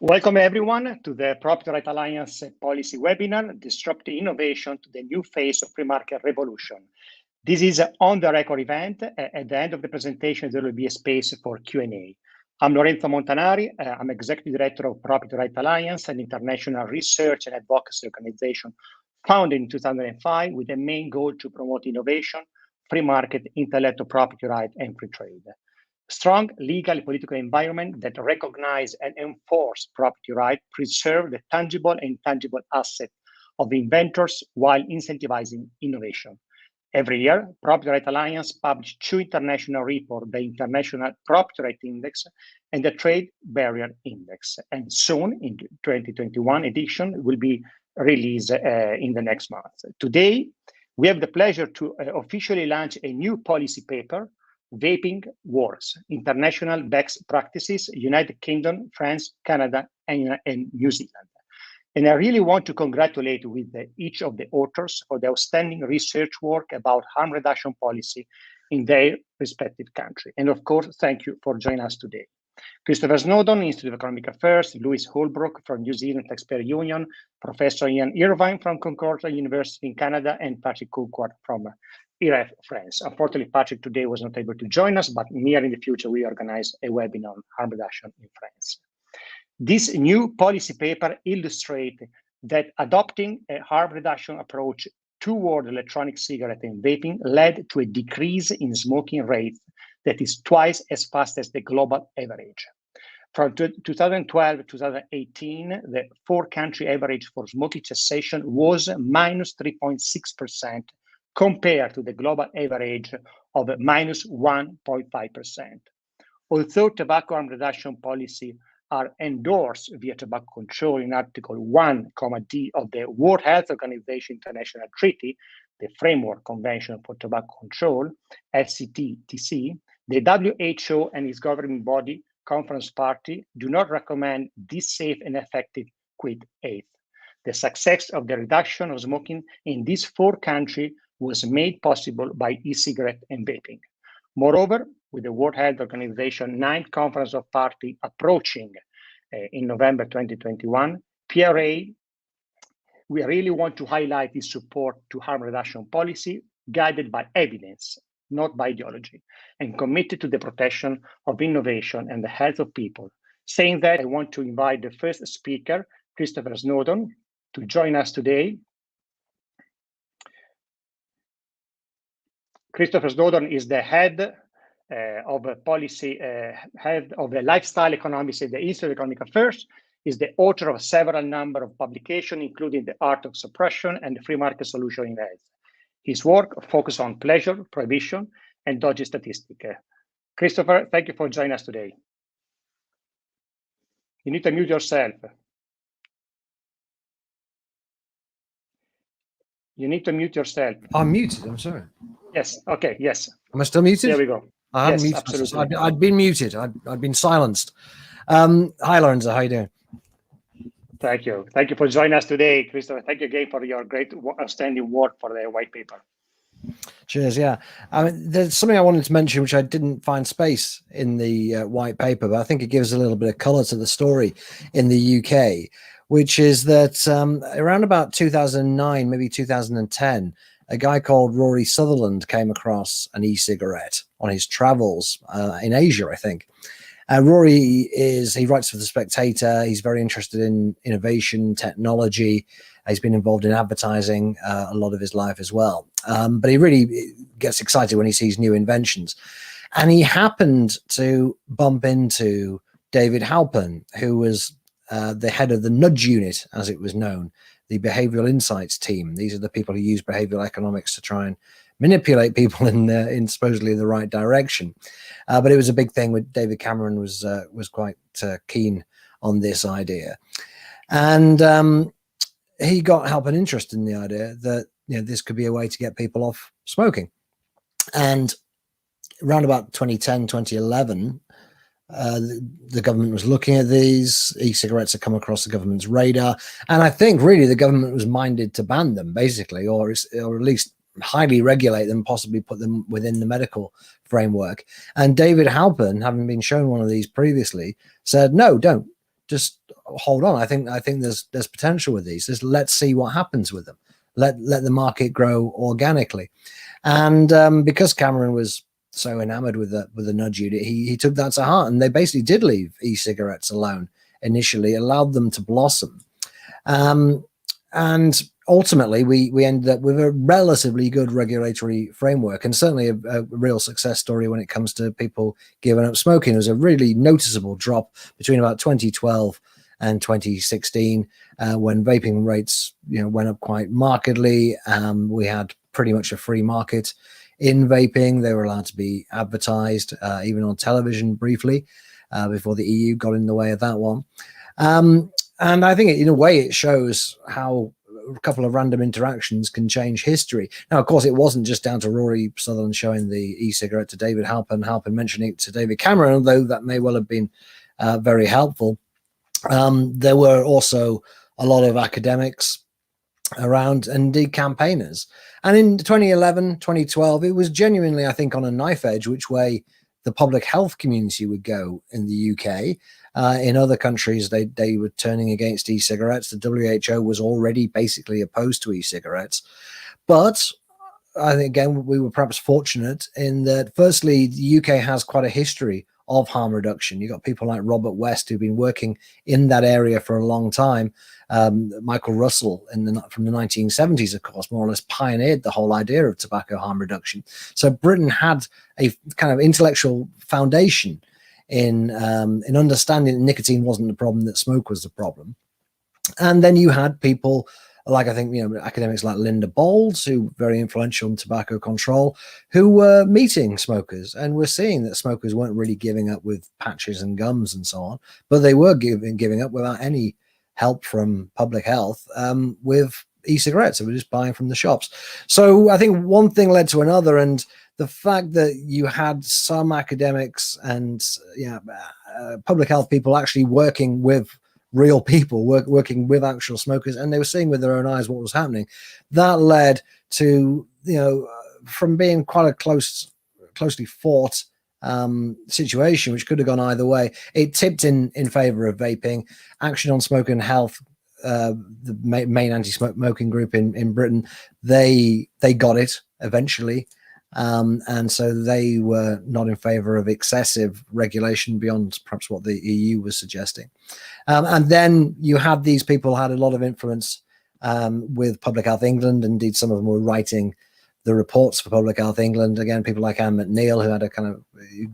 Welcome everyone to the Property Right Alliance policy webinar, Disrupting Innovation to the New Phase of Pre-Market Revolution. This is an on-the-record event. At the end of the presentation, there will be a space for Q&A. I'm Lorenzo Montanari. I'm Executive Director of Property Right Alliance, an international research and advocacy organization founded in 2005 with the main goal to promote innovation, free market, intellectual property right, and free trade. Strong legal and political environment that recognize and enforce property right, preserve the tangible and intangible asset of inventors while incentivizing innovation. Every year, Property Right Alliance publishes 2 international reports, the International Property Right Index and the Trade Barrier Index. And soon, in 2021 edition, will be released in the next month. Today, we have the pleasure to officially launch a new policy paper, Vaping Works, International Best Practices, United Kingdom, France, Canada, and New Zealand. And I really want to congratulate with each of the authors for the outstanding research work about harm reduction policy in their respective country. And of course, thank you for joining us today. Christopher Snowdon, Institute of Economic Affairs, Louis Holbrook from New Zealand Taxpayer Union, Professor Ian Irvine from Concordia University in Canada, and Patrick Courcoire from IREF France. Unfortunately, Patrick today was not able to join us, but near in the future, we organize a webinar on harm reduction in France. This new policy paper illustrates that adopting a harm reduction approach toward electronic cigarette and vaping led to a decrease in smoking rates that is twice as fast as the global average. From 2012 to 2018, the 4-country average for smoking cessation was minus 3.6%, compared to the global average of minus 1.5%. Although tobacco harm reduction policy are endorsed via tobacco control in Article 1, D of the World Health Organization International Treaty, the Framework Convention for Tobacco Control, FCTC, the WHO and its governing body, Conference Party, do not recommend this safe and effective quit aid. The success of the reduction of smoking in these 4 countries was made possible by e-cigarette and vaping. Moreover, with the World Health Organization 9th Conference of Parties approaching in November 2021, PRA, we really want to highlight its support to harm reduction policy guided by evidence, not by ideology, and committed to the protection of innovation and the health of people. Saying that, I want to invite the first speaker, Christopher Snowdon, to join us today. Christopher Snowdon is the head of policy, head of the lifestyle economics at the Institute of Economic Affairs, is the author of several number of publications, including The Art of Suppression and the Free Market Solution in Health. His work focuses on pleasure, prohibition, and dodgy statistics. Christopher, thank you for joining us today. You need to mute yourself. You need to mute yourself. I'm muted, I'm sorry. Yes, okay, yes. Am I still muted? There we go. I hadn't Yes, muted absolutely. myself. I'd been muted. I'd been silenced. Hi, Lorenzo. How you doing? Thank you. Thank you for joining us today, Christopher. Thank you again for your great, outstanding work for the white paper. Cheers. Yeah. I mean, there's something I wanted to mention, which I didn't find space in the white paper, but I think it gives a little bit of color to the story in the UK, which is that around about 2009, maybe 2010, a guy called Rory Sutherland came across an e-cigarette on his travels in Asia, I think. Rory he writes for The Spectator. He's very interested in innovation, technology. He's been involved in advertising a lot of his life as well. But he really gets excited when he sees new inventions. And he happened to bump into David Halpern, who was the head of the Nudge Unit, as it was known, the Behavioral Insights team. These are the people who use behavioral economics to try and manipulate people in supposedly the right direction. But it was a big thing with David Cameron was quite keen on this idea. And he got Halpern interested in the idea that this could be a way to get people off smoking. And around about 2010, 2011, the government was looking at these. E-cigarettes had come across the government's radar. And I think really the government was minded to ban them, basically, or at least highly regulate them, possibly put them within the medical framework. And David Halpern, having been shown one of these previously, said, no, don't just hold on. I think there's potential with these. Just let's see what happens with them. Let the market grow organically. And because Cameron was so enamored with the nudge unit, he took that to heart, and they basically did leave e-cigarettes alone initially, allowed them to blossom. And ultimately, we ended up with a relatively good regulatory framework, and certainly a real success story when it comes to people giving up smoking. There was a really noticeable drop between about 2012 and 2016 when vaping rates went up quite markedly. We had pretty much a free market in vaping. They were allowed to be advertised even on television briefly before the EU got in the way of that one. And I think in a way it shows how a couple of random interactions can change history. Now, of course, it wasn't just down to Rory Sutherland showing the e-cigarette to David Halpern mentioning it to David Cameron, although that may well have been very helpful. There were also a lot of academics around and indeed campaigners. And in 2011, 2012, it was genuinely, I think, on a knife edge which way the public health community would go in the UK. In other countries, they were turning against e-cigarettes. The WHO was already basically opposed to e-cigarettes. But I think, again, we were perhaps fortunate in that, firstly, the UK has quite a history of harm reduction. You've got people like Robert West who've been working in that area for a long time. Michael Russell from the 1970s, of course, more or less pioneered the whole idea of tobacco harm reduction. So Britain had a kind of intellectual foundation in understanding that nicotine wasn't the problem, that smoke was the problem. And then you had people like, I think, academics like Linda Bowles, who were very influential in tobacco control, who were meeting smokers and were seeing that smokers weren't really giving up with patches and gums and so on, but they were giving up without any help from public health with e-cigarettes. They were just buying from the shops. So I think one thing led to another, and the fact that you had some academics and public health people actually working with real people, working with actual smokers, and they were seeing with their own eyes what was happening, that led to, from being quite a closely fought situation, which could have gone either way, it tipped in favor of vaping. Action on Smoking and Health, the main anti-smoking group in Britain, they got it eventually. And so they were not in favor of excessive regulation beyond perhaps what the EU was suggesting. And then you had these people had a lot of influence with Public Health England. Indeed, some of them were writing the reports for Public Health England. Again, people like Anne McNeil, who had a kind of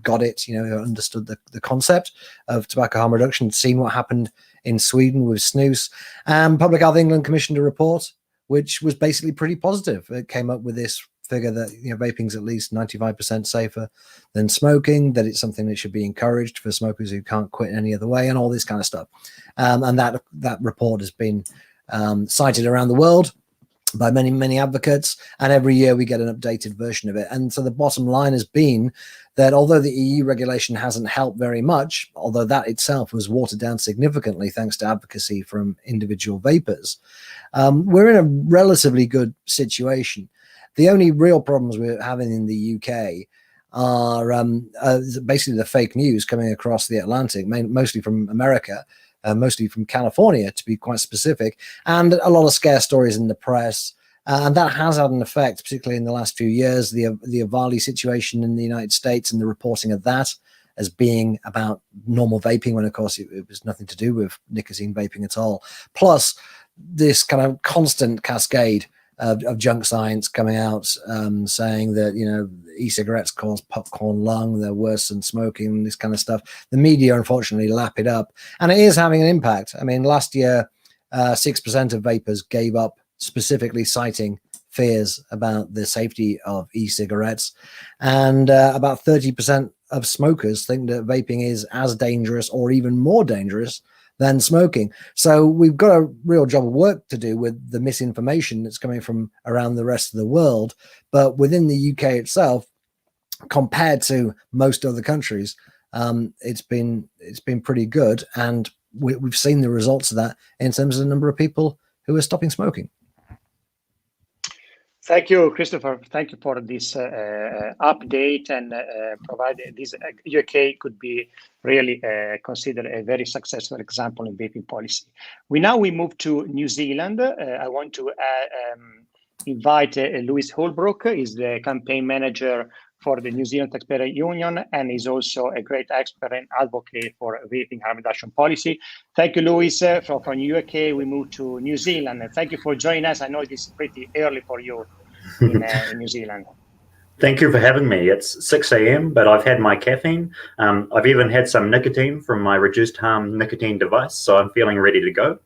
got it, who understood the concept of tobacco harm reduction, seen what happened in Sweden with snus. Public Health England commissioned a report which was basically pretty positive. It came up with this figure that vaping's at least 95% safer than smoking, that it's something that should be encouraged for smokers who can't quit any other way, and all this kind of stuff. And that report has been cited around the world by many advocates, and every year we get an updated version of it. And so the bottom line has been that although the EU regulation hasn't helped very much, although that itself was watered down significantly thanks to advocacy from individual vapers, we're in a relatively good situation. The only real problems we're having in the UK are basically the fake news coming across the Atlantic, mostly from America, mostly from California, to be quite specific, and a lot of scare stories in the press. And that has had an effect, particularly in the last few years, the Avali situation in the United States and the reporting of that as being about normal vaping, when, of course, it was nothing to do with nicotine vaping at all. Plus, this kind of constant cascade of junk science coming out saying that e-cigarettes cause popcorn lung, they're worse than smoking, this kind of stuff. The media unfortunately lap it up, and it is having an impact. I mean, last year 6% of vapers gave up, specifically citing fears about the safety of e-cigarettes, and about 30% of smokers think that vaping is as dangerous or even more dangerous than smoking. So we've got a real job of work to do with the misinformation that's coming from around the rest of the world. But within the UK itself, compared to most other countries, it's been pretty good, and we've seen the results of that in terms of the number of people who are stopping smoking. Thank you, Christopher. Thank you for this update and provide this. UK could be really considered a very successful example in vaping policy. We move to New Zealand. I want to invite Louis Holbrook, is the campaign manager for the New Zealand Taxpayer Union, and is also a great expert and advocate for vaping harm reduction policy. Thank you, Louis. From UK, we move to New Zealand. And thank you for joining us. I know this is pretty early for you in New Zealand. Thank you for having me. It's 6 a.m., but I've had my caffeine. I've even had some nicotine from my reduced harm nicotine device, so I'm feeling ready to go.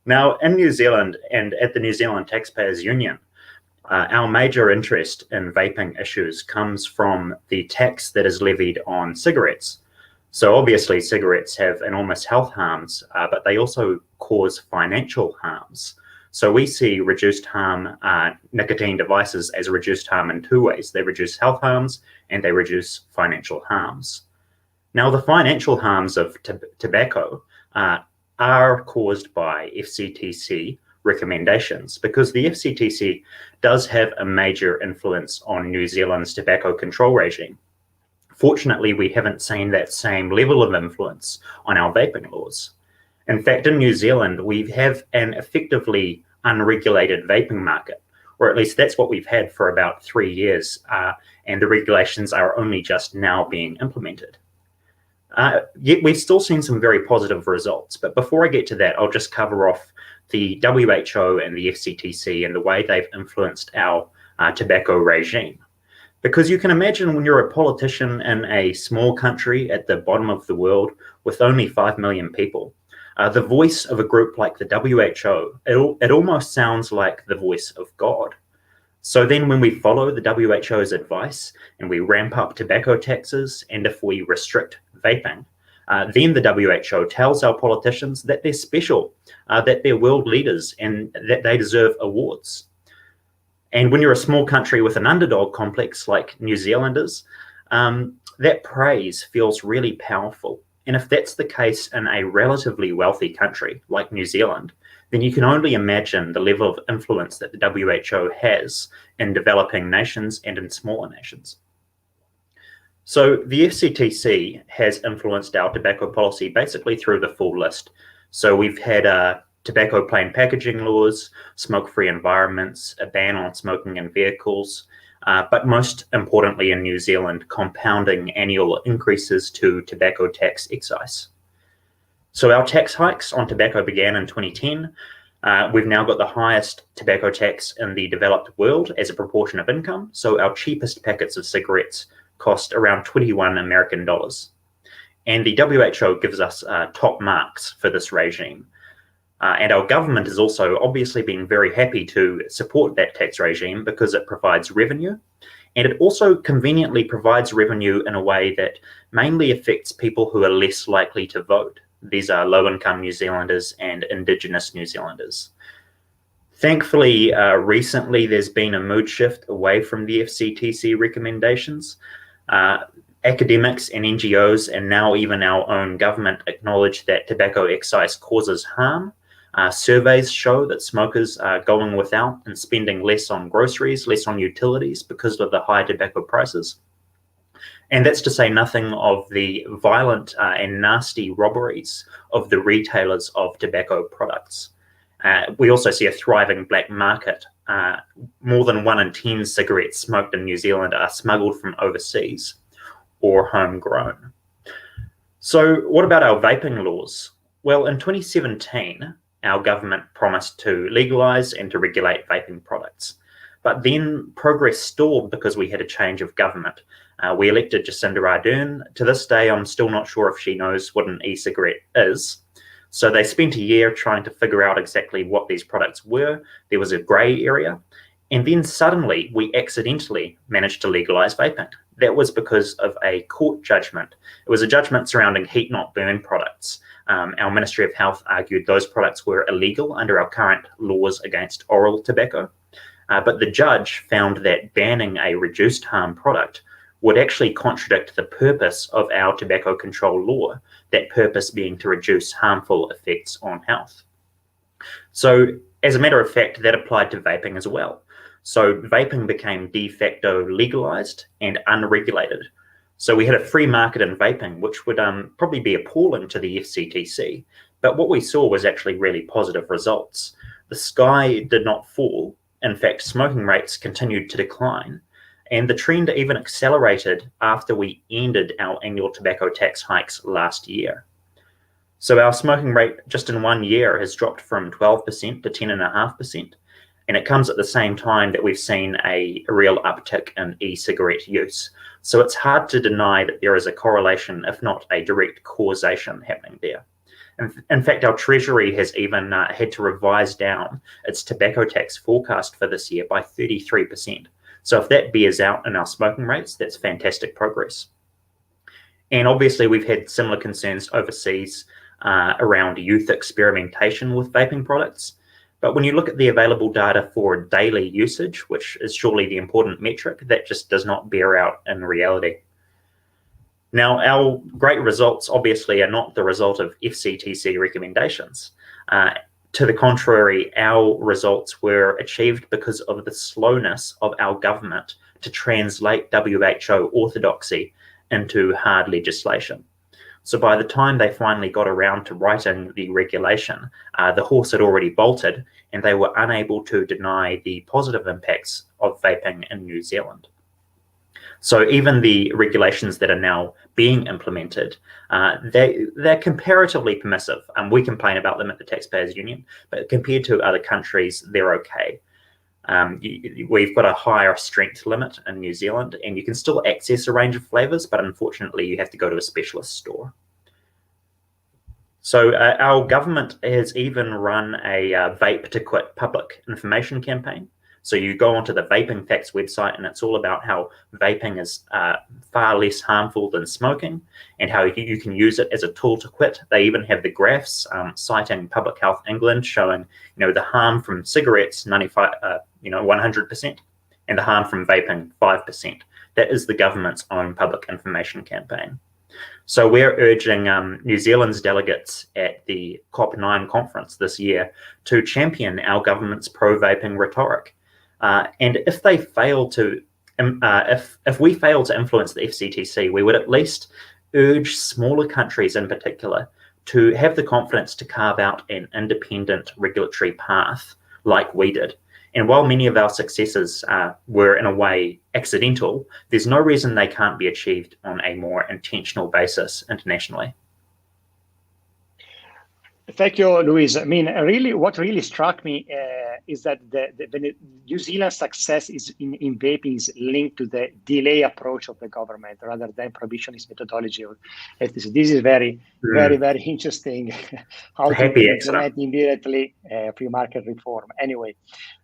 Now, in New Zealand and at the New Zealand Taxpayers Union, our major interest in vaping issues comes from the tax that is levied on cigarettes. So obviously cigarettes have enormous health harms, but they also cause financial harms. So we see reduced harm nicotine devices as reduced harm in two ways. They reduce health harms and they reduce financial harms. Now, the financial harms of tobacco are caused by FCTC recommendations, because the FCTC does have a major influence on New Zealand's tobacco control regime. Fortunately, we haven't seen that same level of influence on our vaping laws. In fact, in New Zealand, we have an effectively unregulated vaping market, or at least that's what we've had for about 3 years, and the regulations are only just now being implemented. Yet we've still seen some very positive results. But before I get to that, I'll just cover off the WHO and the FCTC and the way they've influenced our tobacco regime. Because you can imagine when you're a politician in a small country at the bottom of the world with only 5 million people, the voice of a group like the WHO, it almost sounds like the voice of God. So then when we follow the WHO's advice and we ramp up tobacco taxes, and if we restrict vaping, then the WHO tells our politicians that they're special, that they're world leaders, and that they deserve awards. And when you're a small country with an underdog complex like New Zealanders, that praise feels really powerful. And if that's the case in a relatively wealthy country like New Zealand, then you can only imagine the level of influence that the WHO has in developing nations and in smaller nations. So the FCTC has influenced our tobacco policy basically through the full list. So we've had tobacco plain packaging laws, smoke-free environments, a ban on smoking in vehicles, but most importantly in New Zealand, compounding annual increases to tobacco tax excise. So our tax hikes on tobacco began in 2010. We've now got the highest tobacco tax in the developed world as a proportion of income. So our cheapest packets of cigarettes cost around 21 American dollars. And the WHO gives us top marks for this regime. And our government has also obviously been very happy to support that tax regime because it provides revenue. And it also conveniently provides revenue in a way that mainly affects people who are less likely to vote. These are low-income New Zealanders and Indigenous New Zealanders. Thankfully, recently there's been a mood shift away from the FCTC recommendations. Academics and NGOs, and now even our own government, acknowledge that tobacco excise causes harm. Surveys show that smokers are going without and spending less on groceries, less on utilities because of the high tobacco prices. And that's to say nothing of the violent and nasty robberies of the retailers of tobacco products. We also see a thriving black market. More than 1 in 10 cigarettes smoked in New Zealand are smuggled from overseas or homegrown. So what about our vaping laws? Well, in 2017, our government promised to legalise and to regulate vaping products. But then progress stalled because we had a change of government. We elected Jacinda Ardern. To this day, I'm still not sure if she knows what an e-cigarette is. So they spent a year trying to figure out exactly what these products were. There was a grey area. And then suddenly we accidentally managed to legalise vaping. That was because of a court judgment. It was a judgment surrounding heat not burn products. Our Ministry of Health argued those products were illegal under our current laws against oral tobacco. But the judge found that banning a reduced harm product would actually contradict the purpose of our tobacco control law, that purpose being to reduce harmful effects on health. So as a matter of fact, that applied to vaping as well. So vaping became de facto legalized and unregulated. So we had a free market in vaping, which would probably be appalling to the FCTC. But what we saw was actually really positive results. The sky did not fall. In fact, smoking rates continued to decline. And the trend even accelerated after we ended our annual tobacco tax hikes last year. So our smoking rate just in 1 year has dropped from 12% to 10.5%. And it comes at the same time that we've seen a real uptick in e-cigarette use. So it's hard to deny that there is a correlation, if not a direct causation happening there. In fact, our Treasury has even had to revise down its tobacco tax forecast for this year by 33%. So if that bears out in our smoking rates, that's fantastic progress. And obviously, we've had similar concerns overseas around youth experimentation with vaping products. But when you look at the available data for daily usage, which is surely the important metric, that just does not bear out in reality. Now, our great results obviously are not the result of FCTC recommendations. To the contrary, our results were achieved because of the slowness of our government to translate WHO orthodoxy into hard legislation. So by the time they finally got around to writing the regulation, the horse had already bolted, and they were unable to deny the positive impacts of vaping in New Zealand. So even the regulations that are now being implemented, they're comparatively permissive. We complain about them at the Taxpayers Union, but compared to other countries, they're okay. We've got a higher strength limit in New Zealand, and you can still access a range of flavors, but unfortunately you have to go to a specialist store. So our government has even run a Vape to Quit public information campaign. So you go onto the Vaping Facts website, and it's all about how vaping is far less harmful than smoking, and how you can use it as a tool to quit. They even have the graphs citing Public Health England showing, the harm from cigarettes 100%, and the harm from vaping 5%. That is the government's own public information campaign. So we're urging New Zealand's delegates at the COP9 conference this year to champion our government's pro-vaping rhetoric. And if they fail to, if we fail to influence the FCTC, we would at least urge smaller countries in particular to have the confidence to carve out an independent regulatory path like we did. And while many of our successes were in a way accidental, there's no reason they can't be achieved on a more intentional basis internationally. Thank you, Luis. I mean, what really struck me is that the New Zealand's success in vaping is linked to the delay approach of the government rather than prohibitionist methodology of FTC. This is very interesting. How to implement immediately free market reform. Anyway,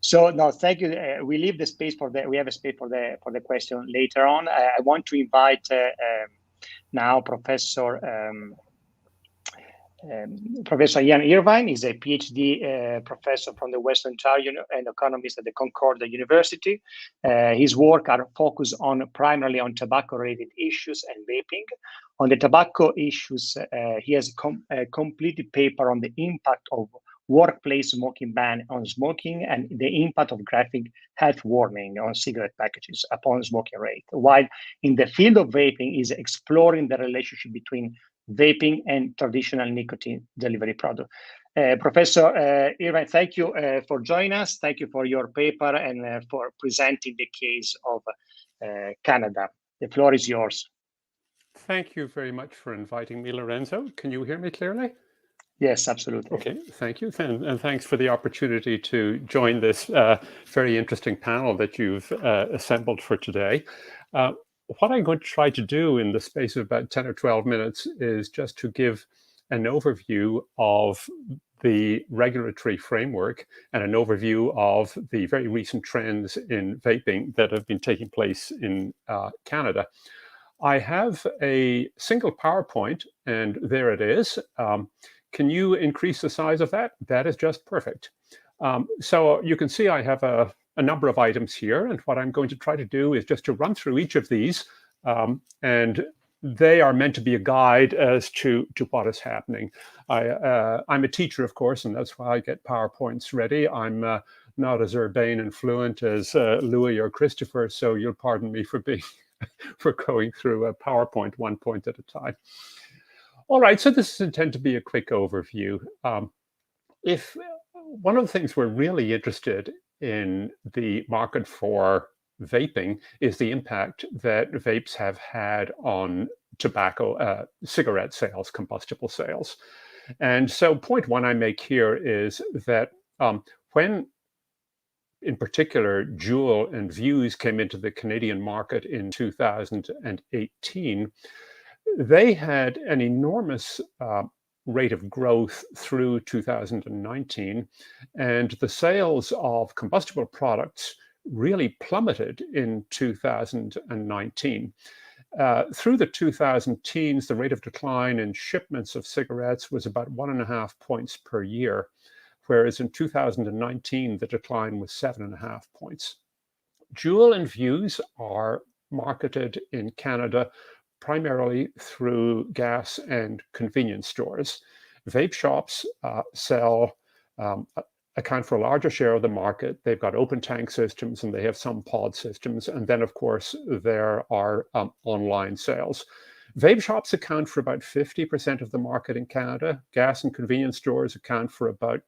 so no, thank you. We leave the space for we have a space for the question later on. I want to invite now Professor Ian Irvine is a PhD professor from the Western Ontario and economist at the Concordia University. His work are focused primarily on tobacco-related issues and vaping. On the tobacco issues, he has a completed paper on the impact of workplace smoking ban on smoking and the impact of graphic health warning on cigarette packages upon smoking rate. While in the field of vaping, is exploring the relationship between vaping and traditional nicotine delivery product. Professor Irvine, thank you for joining us. Thank you for your paper and for presenting the case of Canada. The floor is yours. Thank you very much for inviting me, Lorenzo. Can you hear me clearly? Yes, absolutely. Okay, thank you. And thanks for the opportunity to join this very interesting panel that you've assembled for today. What I'm going to try to do in the space of about 10 or 12 minutes is just to give an overview of the regulatory framework and an overview of the very recent trends in vaping that have been taking place in Canada. I have a single PowerPoint, and there it is. Can you increase the size of that? That is just perfect. So you can see I have a number of items here, and what I'm going to try to do is just to run through each of these, and they are meant to be a guide as to what is happening. I'm a teacher, of course, and that's why I get PowerPoints ready. I'm not as urbane and fluent as Louis or Christopher, so you'll pardon me for being for going through a PowerPoint one point at a time. All right, so this is intended to be a quick overview. If one of the things we're really interested in the market for vaping is the impact that vapes have had on tobacco, cigarette sales, combustible sales. And so point one I make here is that when, in particular, Juul and Vuse came into the Canadian market in 2018, they had an enormous rate of growth through 2019, and the sales of combustible products really plummeted in 2019. Through the 2010s, the rate of decline in shipments of cigarettes was about 1.5 points per year, whereas in 2019, the decline was 7.5 points. Juul and Vuse are marketed in Canada primarily through gas and convenience stores. Vape shops account for a larger share of the market. They've got open tank systems and they have some pod systems. And then, of course, there are online sales. Vape shops account for about 50% of the market in Canada. Gas and convenience stores account for about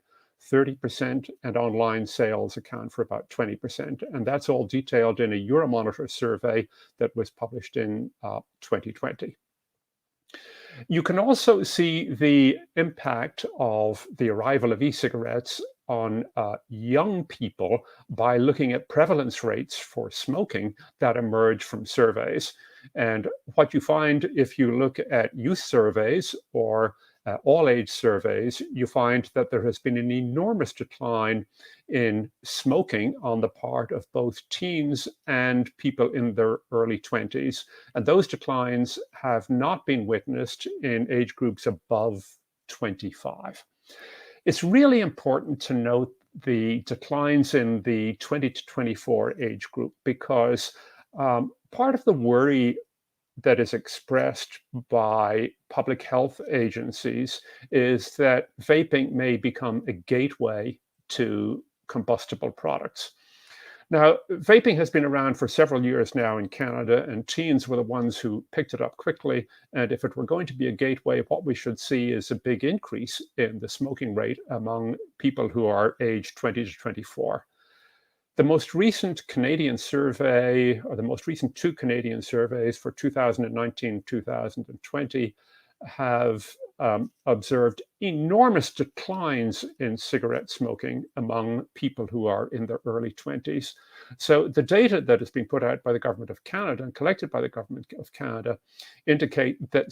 30%, and online sales account for about 20%. And that's all detailed in a Euromonitor survey that was published in 2020. You can also see the impact of the arrival of e-cigarettes on young people by looking at prevalence rates for smoking that emerge from surveys. And what you find if you look at youth surveys or all age surveys, you find that there has been an enormous decline in smoking on the part of both teens and people in their early 20s. And those declines have not been witnessed in age groups above 25. It's really important to note the declines in the 20 to 24 age group because part of the worry that is expressed by public health agencies is that vaping may become a gateway to combustible products. Now, vaping has been around for several years now in Canada, and teens were the ones who picked it up quickly. And if it were going to be a gateway, what we should see is a big increase in the smoking rate among people who are aged 20 to 24. The most recent Canadian survey, or the most recent two Canadian surveys for 2019-2020, have observed enormous declines in cigarette smoking among people who are in their early 20s. So the data that has been put out by the Government of Canada and collected by the Government of Canada indicate that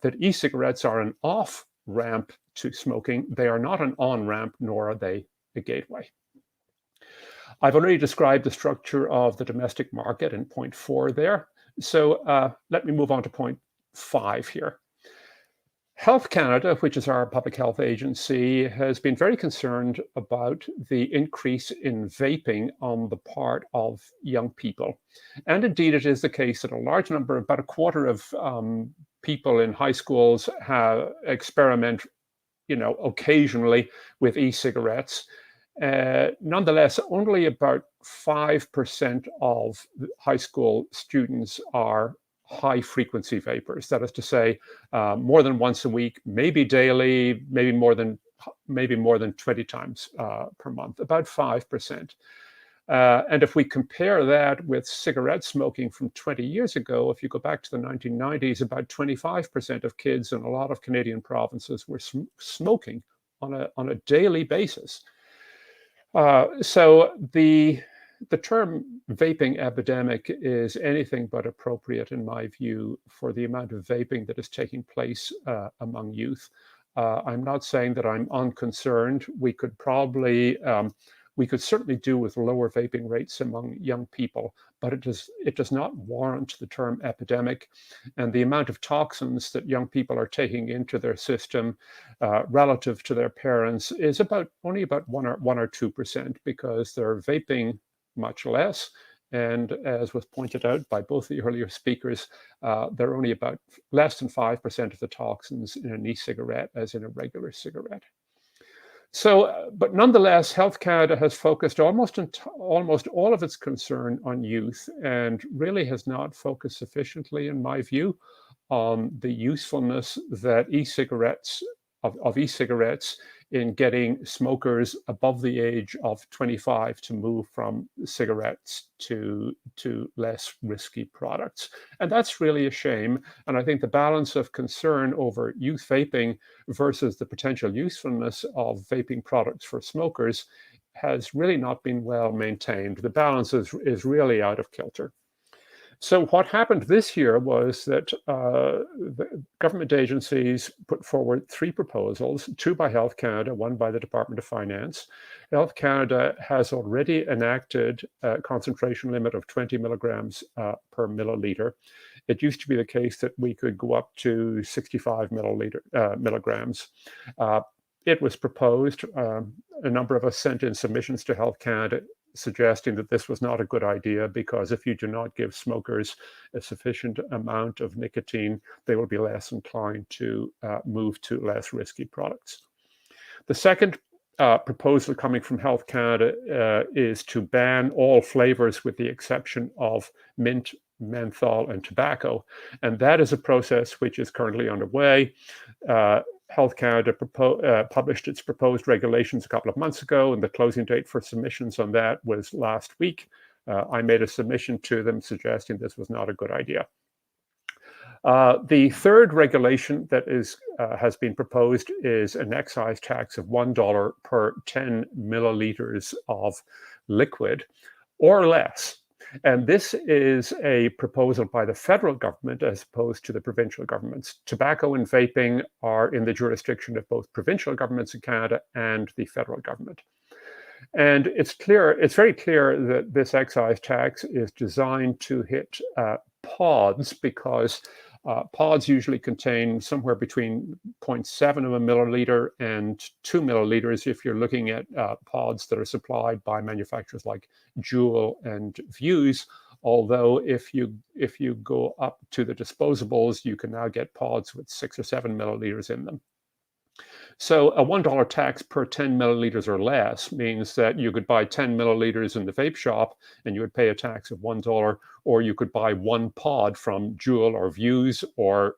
that e-cigarettes are an off-ramp to smoking. They are not an on-ramp, nor are they a gateway. I've already described the structure of the domestic market in point 4 there. So let me move on to point 5 here. Health Canada, which is our public health agency, has been very concerned about the increase in vaping on the part of young people. And indeed, it is the case that a large number, about a quarter of people in high schools experiment, occasionally with e-cigarettes. Nonetheless, only about 5% of high school students are high-frequency vapors. That is to say, more than once a week, maybe daily, maybe more than 20 times per month, about 5%. And if we compare that with cigarette smoking from 20 years ago, if you go back to the 1990s, about 25% of kids in a lot of Canadian provinces were smoking on a daily basis. So the term vaping epidemic is anything but appropriate, in my view, for the amount of vaping that is taking place among youth. I'm not saying that I'm unconcerned. We could certainly do with lower vaping rates among young people, but it does not warrant the term epidemic. And the amount of toxins that young people are taking into their system relative to their parents is only about 1 or 2%, because they're vaping much less. And as was pointed out by both the earlier speakers, they're only about less than 5% of the toxins in an e-cigarette as in a regular cigarette. But nonetheless, Health Canada has focused almost all of its concern on youth, and really has not focused sufficiently, in my view, on the usefulness that e-cigarettes in getting smokers above the age of 25 to move from cigarettes to less risky products. And that's really a shame. And I think the balance of concern over youth vaping versus the potential usefulness of vaping products for smokers has really not been well maintained. The balance is really out of kilter. So what happened this year was that the government agencies put forward 3 proposals, 2 by Health Canada, 1 by the Department of Finance. Health Canada has already enacted a concentration limit of 20 milligrams per milliliter. It used to be the case that we could go up to 65 milligrams. It was proposed, a number of us sent in submissions to Health Canada suggesting that this was not a good idea, because if you do not give smokers a sufficient amount of nicotine, they will be less inclined to move to less risky products. The second proposal coming from Health Canada is to ban all flavors with the exception of mint, menthol, and tobacco. And that is a process which is currently underway. Health Canada published its proposed regulations a couple of months ago, and the closing date for submissions on that was last week. I made a submission to them suggesting this was not a good idea. The third regulation that has been proposed is an excise tax of $1 per 10 milliliters of liquid or less. And this is a proposal by the federal government as opposed to the provincial governments. Tobacco and vaping are in the jurisdiction of both provincial governments in Canada and the federal government. And it's very clear that this excise tax is designed to hit pods, because pods usually contain somewhere between 0.7 of a milliliter and 2 milliliters if you're looking at pods that are supplied by manufacturers like Juul and Vuse. Although if you go up to the disposables, you can now get pods with 6 or 7 milliliters in them. So a $1 tax per 10 milliliters or less means that you could buy 10 milliliters in the vape shop and you would pay a tax of $1, or you could buy 1 pod from Juul or Vuse or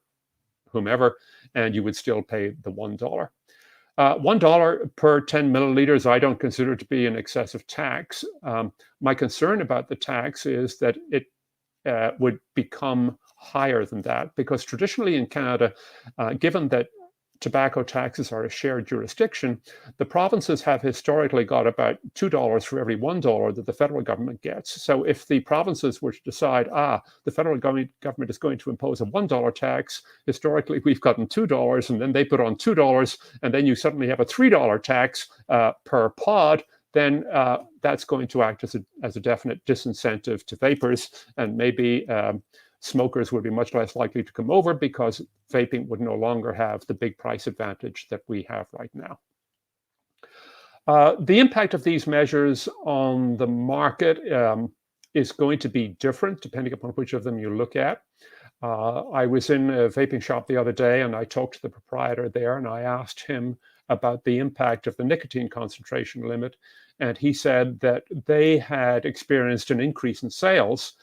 whomever, and you would still pay the $1. $1 per 10 milliliters I don't consider to be an excessive tax. My concern about the tax is that it would become higher than that, because traditionally in Canada, given that tobacco taxes are a shared jurisdiction, the provinces have historically got about $2 for every $1 that the federal government gets. So if the provinces were to decide, the federal government is going to impose a $1 tax, historically we've gotten $2, and then they put on $2, and then you suddenly have a $3 tax per pod, then that's going to act as a definite disincentive to vapers, and maybe smokers would be much less likely to come over, because vaping would no longer have the big price advantage that we have right now. The impact of these measures on the market is going to be different depending upon which of them you look at. I was in a vaping shop the other day, and I talked to the proprietor there, and I asked him about the impact of the nicotine concentration limit. And he said that they had experienced an increase in sales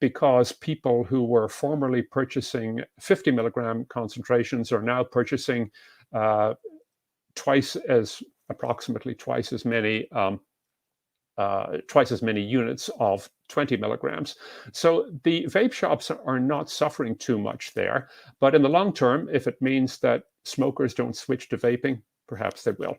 because people who were formerly purchasing 50 milligram concentrations are now purchasing approximately twice as many units of 20 milligrams. So the vape shops are not suffering too much there, but in the long term, if it means that smokers don't switch to vaping, perhaps they will.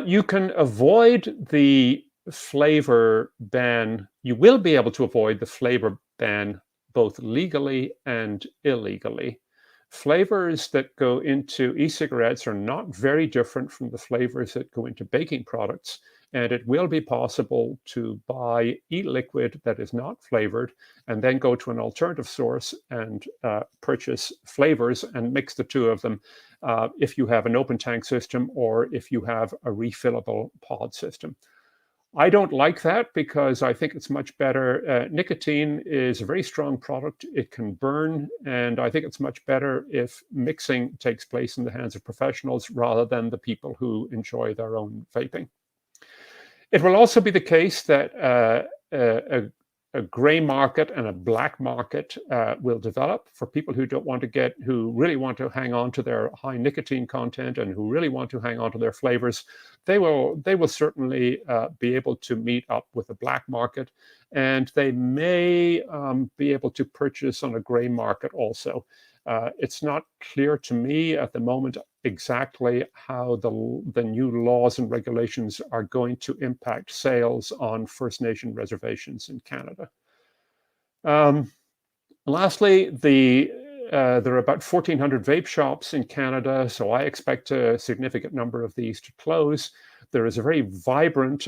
You can avoid the flavor ban. You will be able to avoid the flavor ban both legally and illegally. Flavors that go into e-cigarettes are not very different from the flavors that go into baking products, and it will be possible to buy e-liquid that is not flavored and then go to an alternative source and purchase flavors and mix the two of them if you have an open tank system or if you have a refillable pod system. I don't like that because I think it's much better. Nicotine is a very strong product. It can burn, and I think it's much better if mixing takes place in the hands of professionals rather than the people who enjoy their own vaping. It will also be the case that a gray market and a black market will develop for people who who really want to hang on to their high nicotine content and who really want to hang on to their flavors. They will certainly be able to meet up with the black market, and they may be able to purchase on a gray market also. It's not clear to me at the moment exactly how the new laws and regulations are going to impact sales on First Nation reservations in Canada. Lastly, there are about 1,400 vape shops in Canada, so I expect a significant number of these to close. There is a very vibrant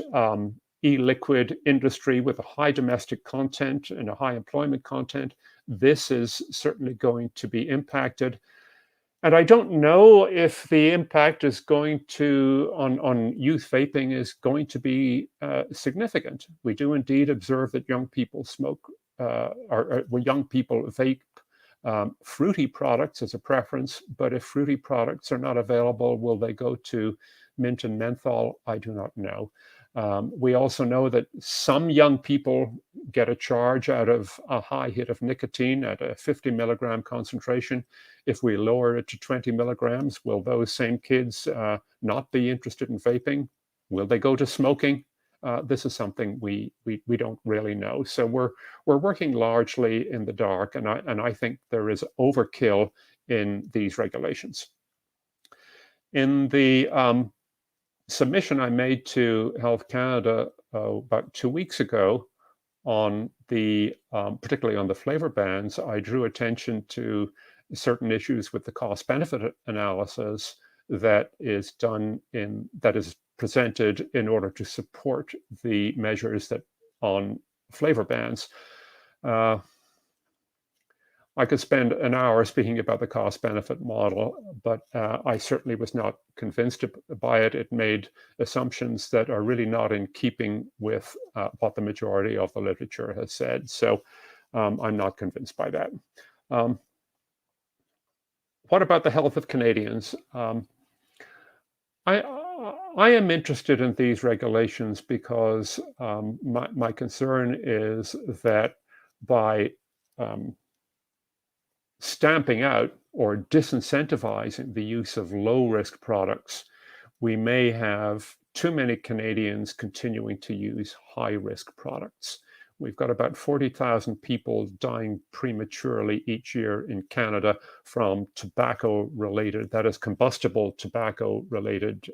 e-liquid industry with a high domestic content and a high employment content. This is certainly going to be impacted. And I don't know if the impact is going to on youth vaping is going to be significant. We do indeed observe that young people smoke or young people vape fruity products as a preference, but if fruity products are not available, will they go to mint and menthol? I do not know. We also know that some young people get a charge out of a high hit of nicotine at a 50 milligram concentration. If we lower it to 20 milligrams, will those same kids not be interested in vaping? Will they go to smoking? This is something we don't really know. So we're working largely in the dark, and I think there is overkill in these regulations. In the submission I made to Health Canada about 2 weeks ago on particularly on the flavor bans, I drew attention to certain issues with the cost-benefit analysis that is presented in order to support the measures that on flavor bans. I could spend an hour speaking about the cost-benefit model, but I certainly was not convinced by it. It made assumptions that are really not in keeping with what the majority of the literature has said. So I'm not convinced by that. What about the health of Canadians? I am interested in these regulations because my concern is that by stamping out or disincentivizing the use of low-risk products, we may have too many Canadians continuing to use high-risk products. We've got about 40,000 people dying prematurely each year in Canada from tobacco-related, that is combustible tobacco-related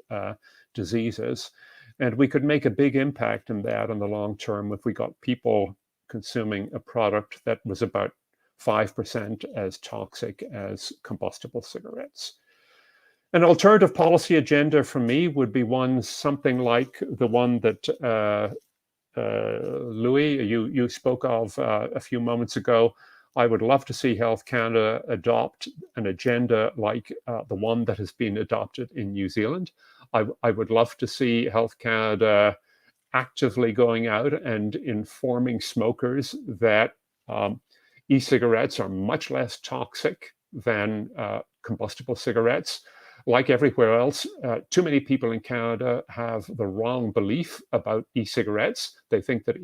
diseases. And we could make a big impact in that in the long term if we got people consuming a product that was about 5% as toxic as combustible cigarettes. An alternative policy agenda for me would be something like the one that Louis, you spoke of a few moments ago. I would love to see Health Canada adopt an agenda like the one that has been adopted in New Zealand. I would love to see Health Canada actively going out and informing smokers that e-cigarettes are much less toxic than combustible cigarettes. Like everywhere else, too many people in Canada have the wrong belief about e-cigarettes. They think that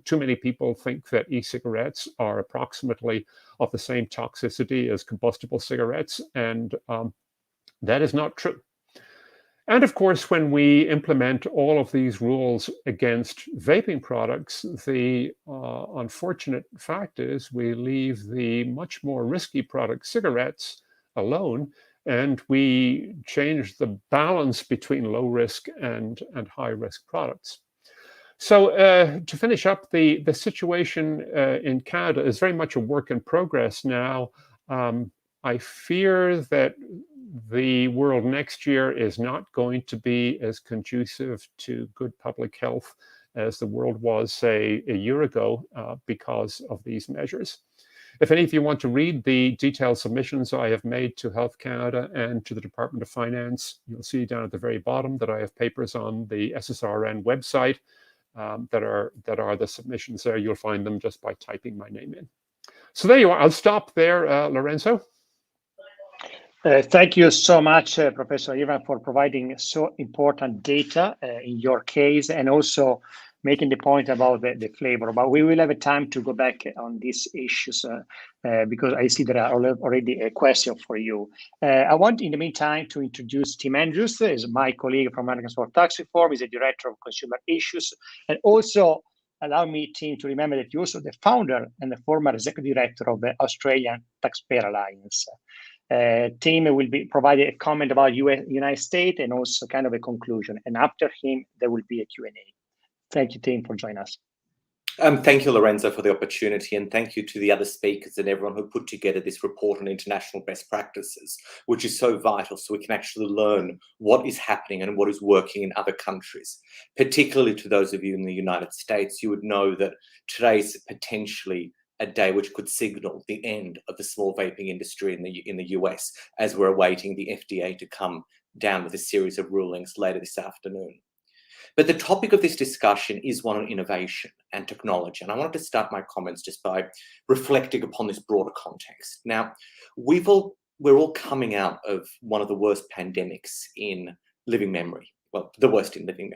too many people think that e-cigarettes are approximately of the same toxicity as combustible cigarettes, and that is not true. And of course, when we implement all of these rules against vaping products, the unfortunate fact is we leave the much more risky product, cigarettes, alone, and we change the balance between low risk and high risk products. So to finish up, the situation in Canada is very much a work in progress now. I fear that the world next year is not going to be as conducive to good public health as the world was, say, a year ago because of these measures. If any of you want to read the detailed submissions I have made to Health Canada and to the Department of Finance, you'll see down at the very bottom that I have papers on the SSRN website that are the submissions there. You'll find them just by typing my name in. So there you are. I'll stop there, Lorenzo. Thank you so much, Professor Ivan, for providing so important data in your case, and also making the point about the flavor. But we will have a time to go back on these issues because I see there are already a question for you. I want, in the meantime, to introduce Tim Andrews, is my colleague from Americans for Tax Reform. He's a director of consumer issues, and also allow me, Tim, to remember that you're also the founder and the former executive director of the Australian Taxpayer Alliance. Tim will be providing a comment about United States and also kind of a conclusion. And after him, there will be a Q&A. Thank you, Tim, for joining us. Thank you, Lorenzo, for the opportunity, and thank you to the other speakers and everyone who put together this report on international best practices, which is so vital so we can actually learn what is happening and what is working in other countries. Particularly to those of you in the United States, you would know that today is potentially a day which could signal the end of the small vaping industry in the US, as we're awaiting the FDA to come down with a series of rulings later this afternoon. But the topic of this discussion is one on innovation and technology. And I wanted to start my comments just by reflecting upon this broader context. Now, we're all coming out of one of the worst pandemics in living memory. Well, the worst in living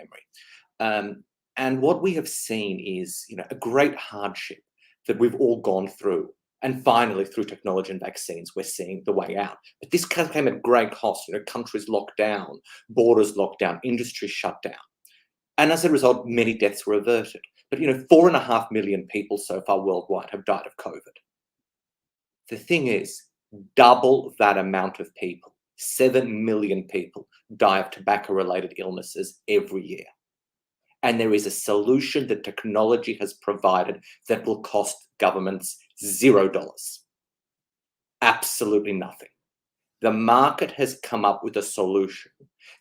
memory. And what we have seen is, a great hardship that we've all gone through. And finally, through technology and vaccines, we're seeing the way out. But this came at great cost. Countries locked down, borders locked down, industries shut down. And as a result, many deaths were averted. But 4.5 million people so far worldwide have died of COVID. The thing is, double that amount of people, 7 million people, die of tobacco-related illnesses every year. And there is a solution that technology has provided that will cost governments $0. Absolutely nothing. The market has come up with a solution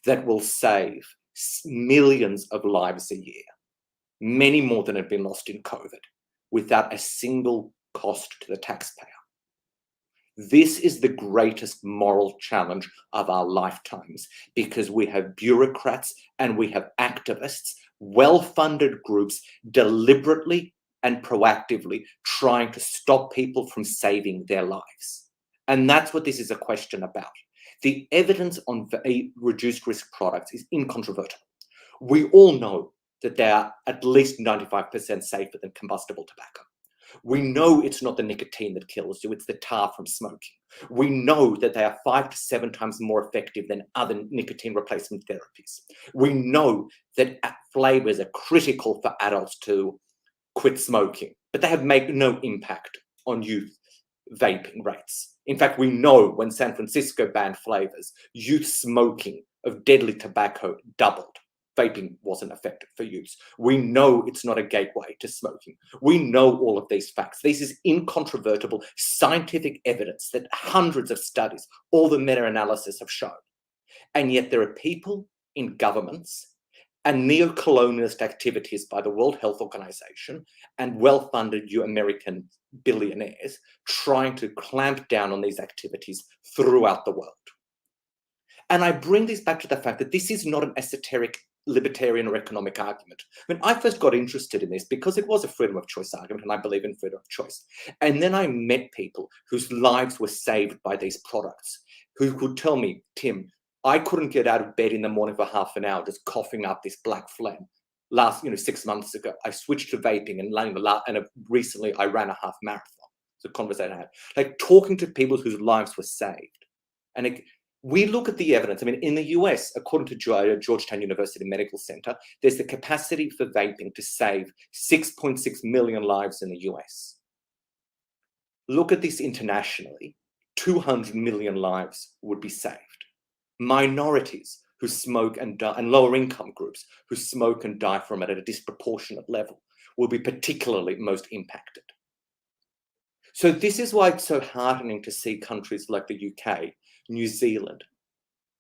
that will save millions of lives a year, many more than have been lost in COVID, without a single cost to the taxpayer. This is the greatest moral challenge of our lifetimes, because we have bureaucrats and we have activists, well-funded groups, deliberately and proactively trying to stop people from saving their lives. And that's what this is a question about. The evidence on reduced risk products is incontrovertible. We all know that they are at least 95% safer than combustible tobacco. We know it's not the nicotine that kills you, it's the tar from smoking. We know that they are 5 to 7 times more effective than other nicotine replacement therapies. We know that flavors are critical for adults to quit smoking, but they have made no impact on youth vaping rates. In fact, we know when San Francisco banned flavors, youth smoking of deadly tobacco doubled. Vaping wasn't effective for youths. We know it's not a gateway to smoking. We know all of these facts. This is incontrovertible scientific evidence that hundreds of studies, all the meta-analysis have shown. And yet there are people in governments and neo-colonialist activities by the World Health Organization and well-funded American billionaires trying to clamp down on these activities throughout the world. And I bring this back to the fact that this is not an esoteric libertarian or economic argument. When I first got interested in this, because it was a freedom of choice argument, and I believe in freedom of choice. And then I met people whose lives were saved by these products, who could tell me, Tim, I couldn't get out of bed in the morning for half an hour just coughing up this black phlegm. 6 months ago, I switched to vaping, and recently I ran a half marathon. It's a conversation I had. Like talking to people whose lives were saved. And we look at the evidence. I mean, in the US, according to Georgetown University Medical Center, there's the capacity for vaping to save 6.6 million lives in the US. Look at this internationally, 200 million lives would be saved. Minorities who smoke and die, and lower income groups who smoke and die from it at a disproportionate level will be particularly most impacted. So this is why it's so heartening to see countries like the UK, New Zealand,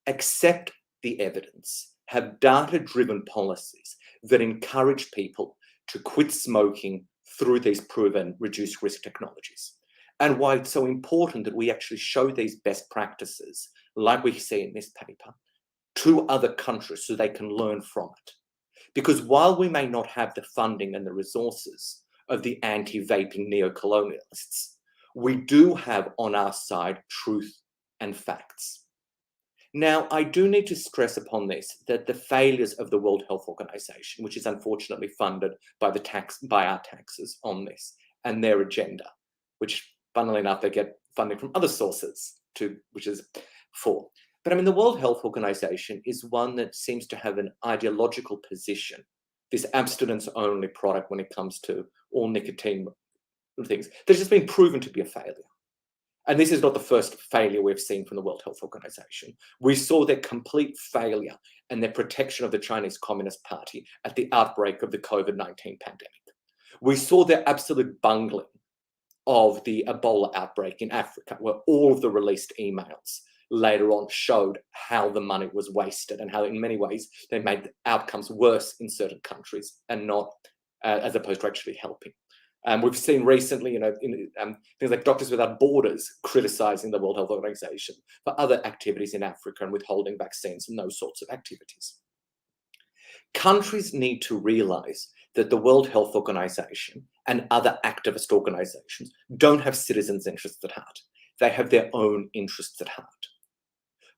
accept the evidence, have data-driven policies that encourage people to quit smoking through these proven reduced risk technologies. And why it's so important that we actually show these best practices, like we see in this paper, to other countries so they can learn from it. Because while we may not have the funding and the resources of the anti-vaping neo-colonialists, we do have on our side truth and facts. Now, I do need to stress upon this that the failures of the World Health Organization, which is unfortunately funded by our taxes on this, and their agenda, which, funnily enough, they get funding from other sources too, which is for. But I mean, the World Health Organization is one that seems to have an ideological position, this abstinence-only product when it comes to all nicotine things, that's just been proven to be a failure. And this is not the first failure we've seen from the World Health Organization. We saw their complete failure and their protection of the Chinese Communist Party at the outbreak of the COVID-19 pandemic. We saw their absolute bungling of the Ebola outbreak in Africa, where all of the released emails later on showed how the money was wasted and how in many ways they made the outcomes worse in certain countries and not as opposed to actually helping. We've seen recently, things like Doctors Without Borders criticizing the World Health Organization for other activities in Africa and withholding vaccines and those sorts of activities. Countries need to realize that the World Health Organization and other activist organizations don't have citizens' interests at heart. They have their own interests at heart.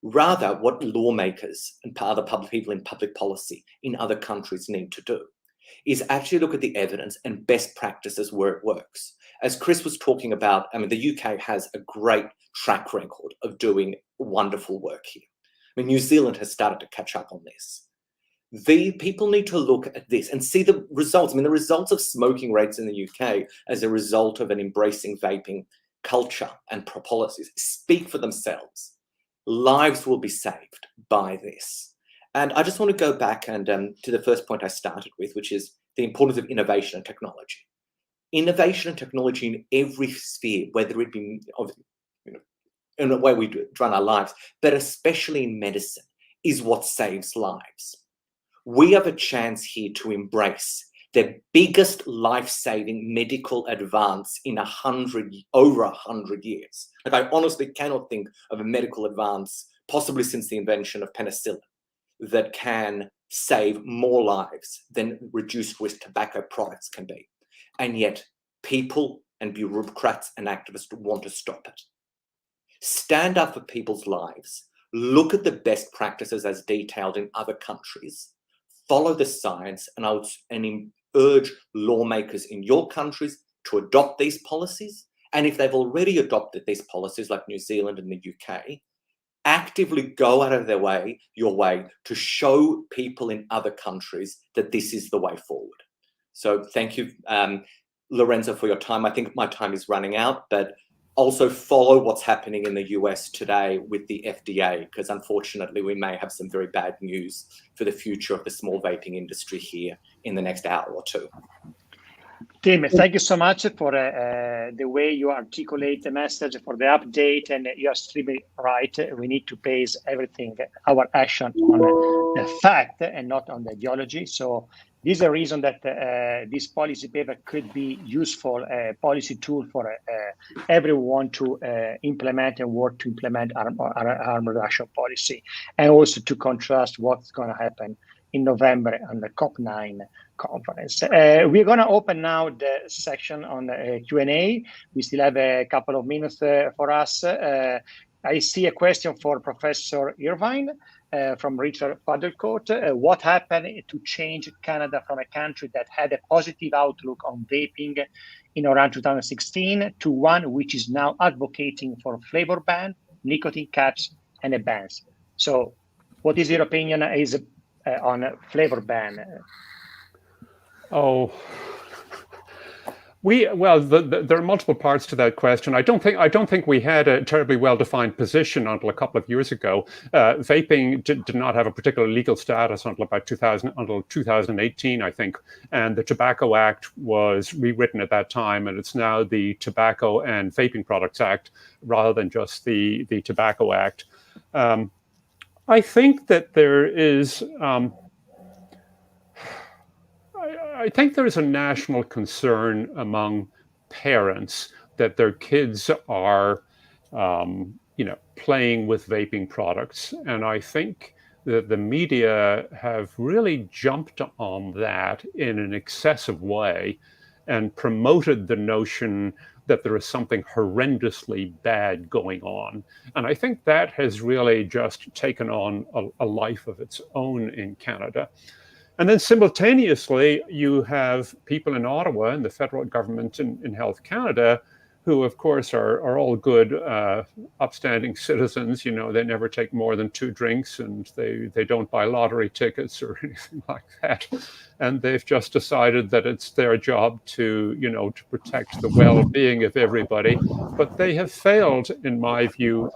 Rather, what lawmakers and other people in public policy in other countries need to do is actually look at the evidence and best practices where it works. As Chris was talking about, I mean, the UK has a great track record of doing wonderful work here. I mean, New Zealand has started to catch up on this. The people need to look at this and see the results. I mean, the results of smoking rates in the UK as a result of an embracing vaping culture and policies speak for themselves. Lives will be saved by this. And I just want to go back and to the first point I started with, which is the importance of innovation and technology. Innovation and technology in every sphere, whether it be in the way we run our lives, but especially in medicine, is what saves lives. We have a chance here to embrace the biggest life-saving medical advance in over 100 years. Like, I honestly cannot think of a medical advance, possibly since the invention of penicillin, that can save more lives than reduced risk tobacco products can be. And yet people and bureaucrats and activists want to stop it. Stand up for people's lives. Look at the best practices as detailed in other countries. Follow the science, and I would urge lawmakers in your countries to adopt these policies. And if they've already adopted these policies, like New Zealand and the UK, actively go out of your way to show people in other countries that this is the way forward. So thank you, Lorenzo, for your time. I think my time is running out, but also follow what's happening in the US today with the FDA, because unfortunately we may have some very bad news for the future of the small vaping industry here in the next hour or two. Tim, thank you so much for the way you articulate the message, for the update, and you're extremely right. We need to base everything, our action, on the fact and not on the ideology. So this is a reason that this policy paper could be useful policy tool for everyone to implement and work to implement harm reduction policy, and also to contrast what's going to happen in November on the COP9 conference. We're going to open now the section on Q&A. We still have a couple of minutes for us. I see a question for Professor Irvine from Richard Padelcourt. What happened to change Canada from a country that had a positive outlook on vaping in around 2016 to one which is now advocating for flavor ban, nicotine caps, and a bans? So what is your opinion on a flavor ban? Oh, there are multiple parts to that question. I don't think we had a terribly well-defined position until a couple of years ago. Vaping did not have a particular legal status until 2018, I think. And the Tobacco Act was rewritten at that time, and it's now the Tobacco and Vaping Products Act rather than just the Tobacco Act. I think that there is. I think there is a national concern among parents that their kids are, playing with vaping products, and I think the media have really jumped on that in an excessive way and promoted the notion that there is something horrendously bad going on. And I think that has really just taken on a life of its own in Canada. And then simultaneously, you have people in Ottawa and the federal government in Health Canada who, of course, are all good, upstanding citizens. You know, they never take more than 2 drinks, and they don't buy lottery tickets or anything like that. And they've just decided that it's their job to, you know, to protect the well-being of everybody. But they have failed, in my view,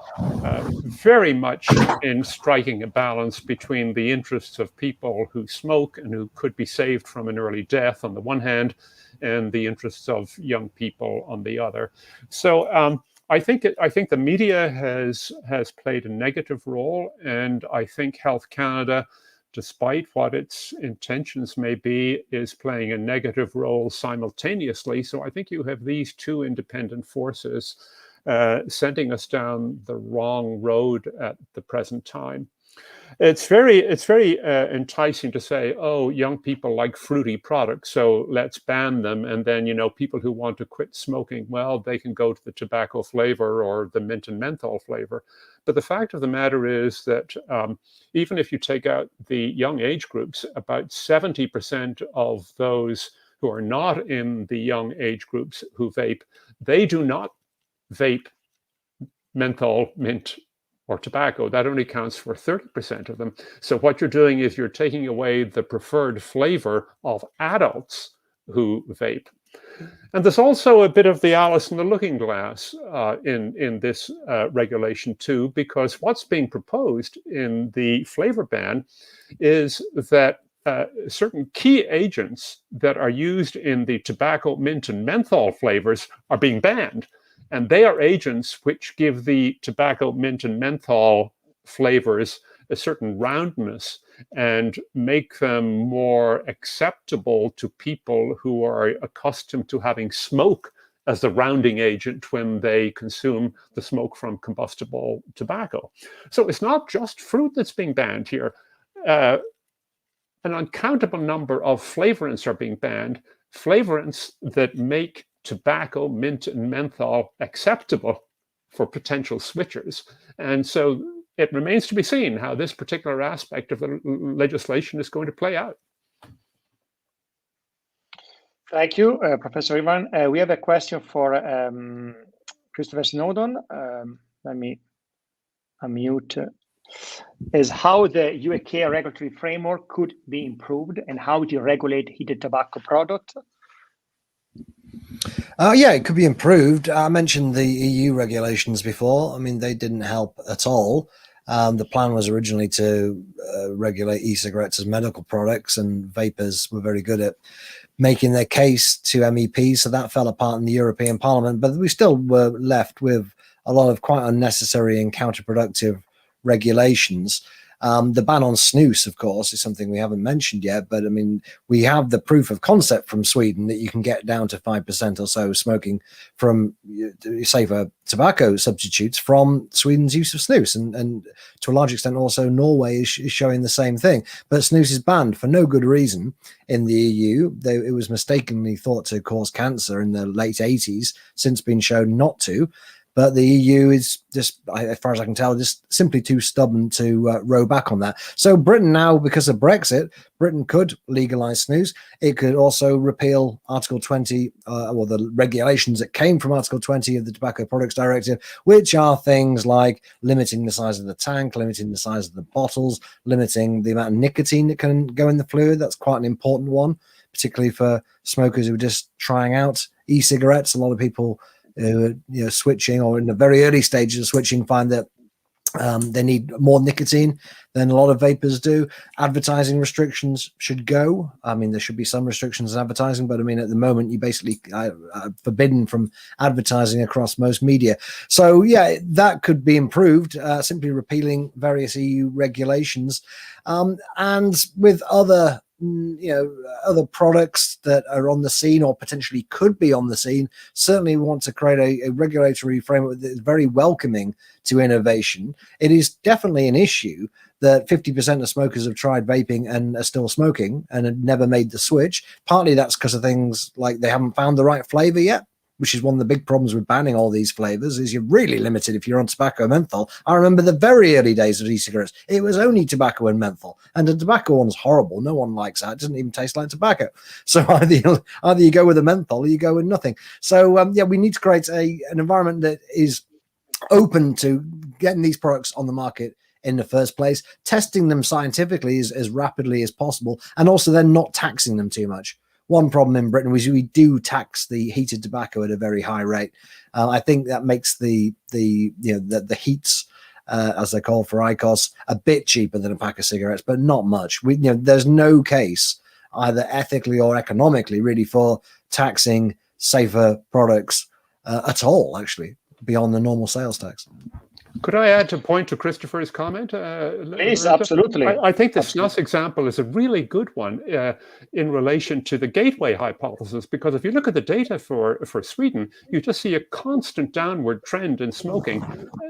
very much in striking a balance between the interests of people who smoke and who could be saved from an early death on the one hand, and the interests of young people on the other. So I think the media has played a negative role, and I think Health Canada, despite what its intentions may be, is playing a negative role simultaneously. So I think you have these 2 independent forces sending us down the wrong road at the present time. It's very enticing to say, oh, young people like fruity products, so let's ban them. And then, you know, people who want to quit smoking, well, they can go to the tobacco flavor or the mint and menthol flavor. But the fact of the matter is that even if you take out the young age groups, about 70% of those who are not in the young age groups who vape, they do not vape menthol, mint, or tobacco. That only counts for 30% of them. So what you're doing is you're taking away the preferred flavor of adults who vape. And there's also a bit of the Alice in the Looking Glass in this regulation too, because what's being proposed in the flavor ban is that certain key agents that are used in the tobacco, mint, and menthol flavors are being banned. And they are agents which give the tobacco, mint, and menthol flavors a certain roundness and make them more acceptable to people who are accustomed to having smoke as the rounding agent when they consume the smoke from combustible tobacco. So it's not just fruit that's being banned here. An uncountable number of flavorants are being banned, flavorants that make tobacco, mint, and menthol acceptable for potential switchers. And so it remains to be seen how this particular aspect of the legislation is going to play out. Thank you, Professor Ivan. We have a question for Christopher Snowdon. Let me unmute. Is how the UK regulatory framework could be improved and how do you regulate heated tobacco product? Yeah, it could be improved. I mentioned the EU regulations before. I mean, they didn't help at all. The plan was originally to regulate e-cigarettes as medical products, and vapors were very good at making their case to MEPs, so that fell apart in the European Parliament. But we still were left with a lot of quite unnecessary and counterproductive regulations. The ban on snus, of course, is something we haven't mentioned yet, but I mean, we have the proof of concept from Sweden that you can get down to 5% or so smoking from safer tobacco substitutes from Sweden's use of snus. And to a large extent, also Norway is showing the same thing. But snus is banned for no good reason in the EU. It was mistakenly thought to cause cancer in the late 80s, since been shown not to. But the EU is just, as far as I can tell, just simply too stubborn to row back on that. So Britain now, because of Brexit, Britain could legalise snus. It could also repeal Article 20, or the regulations that came from Article 20 of the Tobacco Products Directive, which are things like limiting the size of the tank, limiting the size of the bottles, limiting the amount of nicotine that can go in the fluid. That's quite an important one, particularly for smokers who are just trying out e-cigarettes. A lot of people switching or in the very early stages of switching find that they need more nicotine than a lot of vapors do. Advertising restrictions should go. I mean, there should be some restrictions on advertising, but I mean, at the moment, you basically are forbidden from advertising across most media. So yeah, that could be improved, simply repealing various EU regulations. And with other other products that are on the scene or potentially could be on the scene. Certainly want to create a regulatory framework that is very welcoming to innovation. It is definitely an issue that 50% of smokers have tried vaping and are still smoking and have never made the switch. Partly that's because of things like they haven't found the right flavor yet, which is one of the big problems with banning all these flavors, is you're really limited if you're on tobacco and menthol. I remember the very early days of e-cigarettes. It was only tobacco and menthol. And the tobacco one's horrible. No one likes that. It doesn't even taste like tobacco. So either you go with a menthol or you go with nothing. So, we need to create an environment that is open to getting these products on the market in the first place, testing them scientifically as rapidly as possible, and also then not taxing them too much. One problem in Britain was we do tax the heated tobacco at a very high rate. I think that makes the heats, as they call for IQOS, a bit cheaper than a pack of cigarettes, but not much. There's no case either ethically or economically really for taxing safer products at all, actually, beyond the normal sales tax. Could I add a point to Christopher's comment? Please, absolutely. I think the snus example is a really good one in relation to the gateway hypothesis, because if you look at the data for Sweden, you just see a constant downward trend in smoking.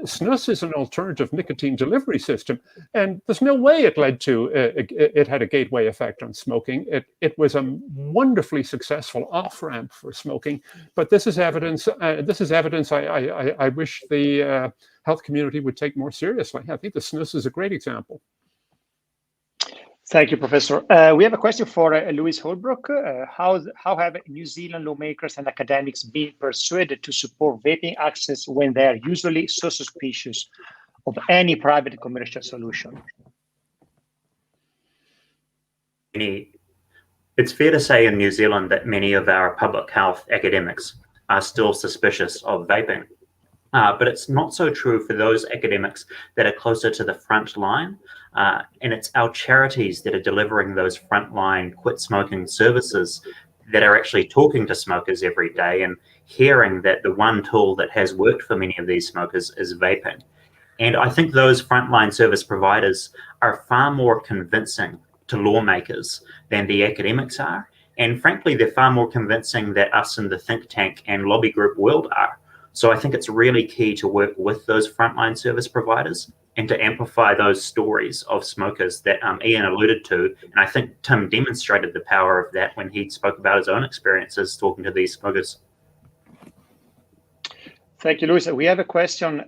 Snus is an alternative nicotine delivery system, and there's no way it led to, it had a gateway effect on smoking. It was a wonderfully successful off-ramp for smoking, but this is evidence I wish the health community would take more seriously. I think the snus is a great example. Thank you, Professor. We have a question for Louise Holbrook. How have New Zealand lawmakers and academics been persuaded to support vaping access when they are usually so suspicious of any private commercial solution? It's fair to say in New Zealand that many of our public health academics are still suspicious of vaping. But it's not so true for those academics that are closer to the front line. And it's our charities that are delivering those frontline quit smoking services that are actually talking to smokers every day and hearing that the one tool that has worked for many of these smokers is vaping. And I think those frontline service providers are far more convincing to lawmakers than the academics are. And frankly, they're far more convincing than us in the think tank and lobby group world are. So I think it's really key to work with those frontline service providers and to amplify those stories of smokers that Ian alluded to. And I think Tim demonstrated the power of that when he spoke about his own experiences talking to these smokers. Thank you, Luis. We have a question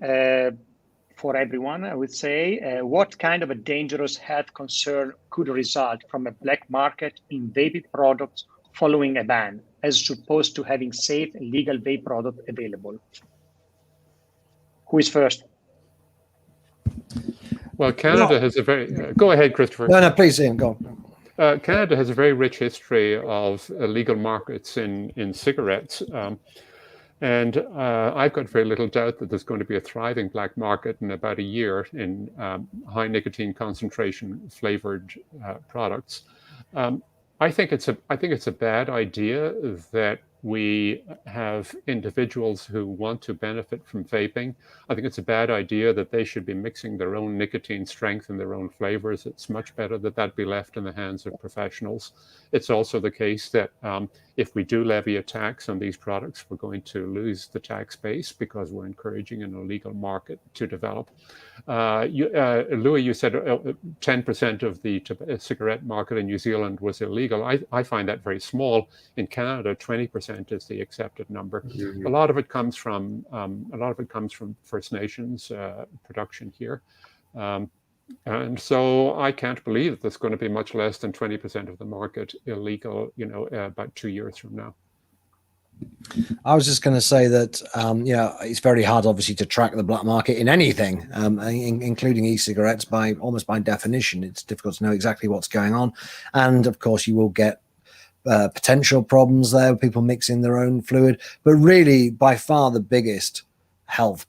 for everyone. I would say, what kind of a dangerous health concern could result from a black market in vaping products following a ban, as opposed to having safe and legal vape product available? Who is first? Well, Canada has a very... go ahead, Christopher. No, please, Ian, go. Canada has a very rich history of illegal markets in cigarettes. And I've got very little doubt that there's going to be a thriving black market in about a year in high nicotine concentration flavored products. I think it's a bad idea that we have individuals who want to benefit from vaping. I think it's a bad idea that they should be mixing their own nicotine strength and their own flavors. It's much better that that be left in the hands of professionals. It's also the case that if we do levy a tax on these products, we're going to lose the tax base because we're encouraging an illegal market to develop. Louis, you said 10% of the cigarette market in New Zealand was illegal. I find that very small. In Canada, 20% is the accepted number. Mm-hmm. A lot of it comes from First Nations production here. And so I can't believe that there's going to be much less than 20% of the market illegal, about 2 years from now. I was just going to say that, it's very hard, obviously, to track the black market in anything, including e-cigarettes. Almost by definition, it's difficult to know exactly what's going on. And of course, you will get potential problems there, people mixing their own fluid. But really, by far, the biggest health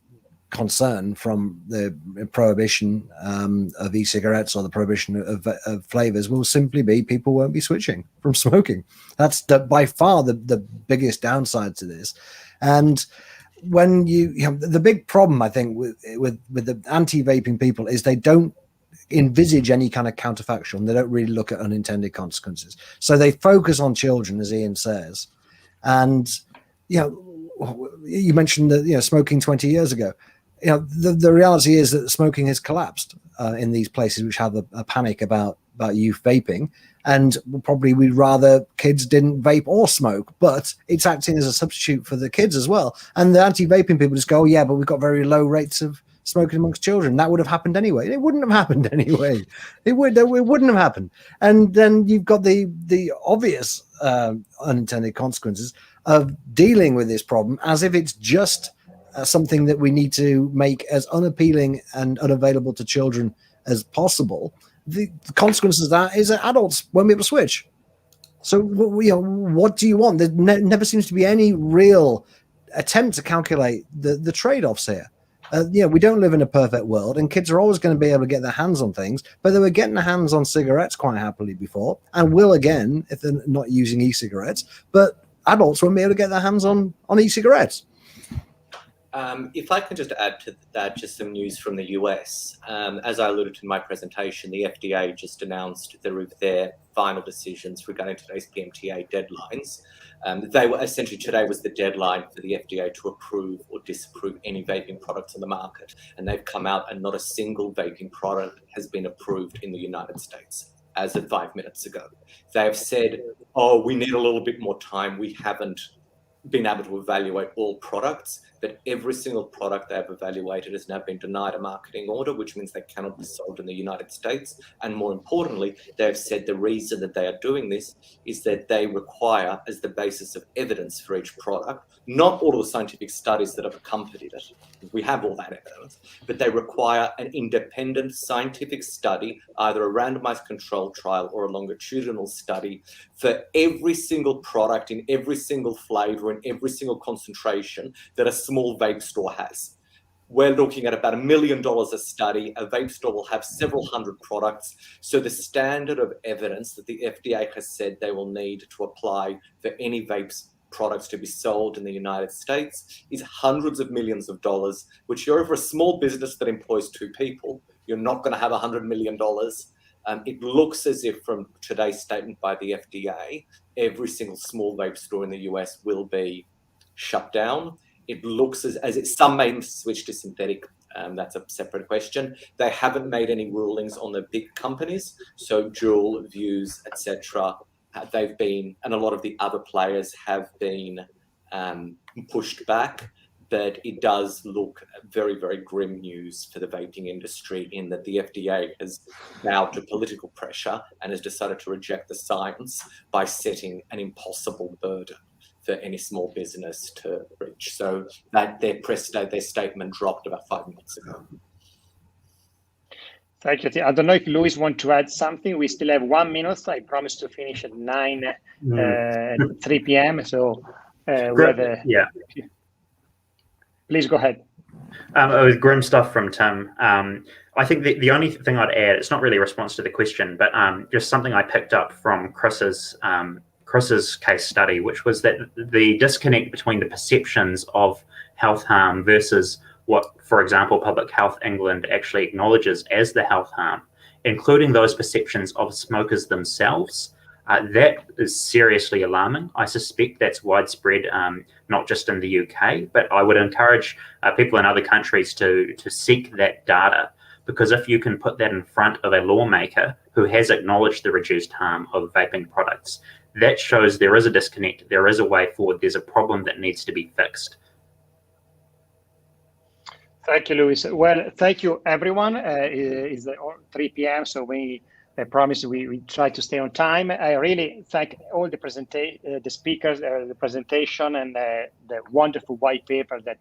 concern from the prohibition of e-cigarettes or the prohibition of flavors will simply be people won't be switching from smoking. That's by far the biggest downside to this. And when the big problem, I think, with the anti-vaping people is they don't envisage any kind of counterfactual, and they don't really look at unintended consequences. So they focus on children, as Ian says. And, you mentioned that, smoking 20 years ago. The reality is that smoking has collapsed in these places which have a panic about youth vaping. And probably we'd rather kids didn't vape or smoke, but it's acting as a substitute for the kids as well. And the anti-vaping people just go, oh, yeah, but we've got very low rates of smoking amongst children. That would have happened anyway. It wouldn't have happened anyway. It wouldn't have happened. And then you've got the obvious unintended consequences of dealing with this problem as if it's just something that we need to make as unappealing and unavailable to children as possible. The consequences of that is that adults won't be able to switch. So, what do you want? There never seems to be any real attempt to calculate the trade-offs here. We don't live in a perfect world, and kids are always going to be able to get their hands on things, but they were getting their hands on cigarettes quite happily before, and will again if they're not using e-cigarettes, but adults won't be able to get their hands on e-cigarettes. If I can just add to that, just some news from the US. As I alluded to in my presentation, the FDA just announced their final decisions regarding today's PMTA deadlines. They were essentially, today was the deadline for the FDA to approve or disapprove any vaping products on the market. And they've come out and not a single vaping product has been approved in the United States as of 5 minutes ago. They have said, oh, we need a little bit more time. We haven't been able to evaluate all products, but every single product they have evaluated has now been denied a marketing order, which means they cannot be sold in the United States. And more importantly, they've said the reason that they are doing this is that they require, as the basis of evidence for each product, not all of the scientific studies that have accompanied it. We have all that evidence, but they require an independent scientific study, either a randomized controlled trial or a longitudinal study for every single product in every single flavor in every single concentration that a small vape store has. We're looking at about $1 million a study. A vape store will have several hundred products. So the standard of evidence that the FDA has said they will need to apply for any vapes products to be sold in the United States is hundreds of millions of dollars, which you're over a small business that employs 2 people, you're not going to have $100 million. It looks as if from today's statement by the FDA, every single small vape store in the US will be shut down. It looks as if some may switch to synthetic. That's a separate question. They haven't made any rulings on the big companies. So Juul, Vuse, etc. They've been, and a lot of the other players have been pushed back. But it does look very, very grim news for the vaping industry in that the FDA has bowed to political pressure and has decided to reject the science by setting an impossible burden for any small business to reach. So that their statement dropped about 5 minutes ago. Thank you. I don't know if Louis wants to add something. We still have 1 minute. I promised to finish at 3 p.m. So we have yeah. Please go ahead. It was grim stuff from Tim. I think the only thing I'd add, it's not really a response to the question, but just something I picked up from Chris's case study, which was that the disconnect between the perceptions of health harm versus what, for example, Public Health England actually acknowledges as the health harm, including those perceptions of smokers themselves. That is seriously alarming. I suspect that's widespread, not just in the UK, but I would encourage people in other countries to seek that data, because if you can put that in front of a lawmaker who has acknowledged the reduced harm of vaping products, that shows there is a disconnect, there is a way forward, there's a problem that needs to be fixed. Thank you, Louis. Well, thank you, everyone. It's 3 p.m., so I promise we try to stay on time. I really thank all the speakers, the presentation, and the wonderful white paper that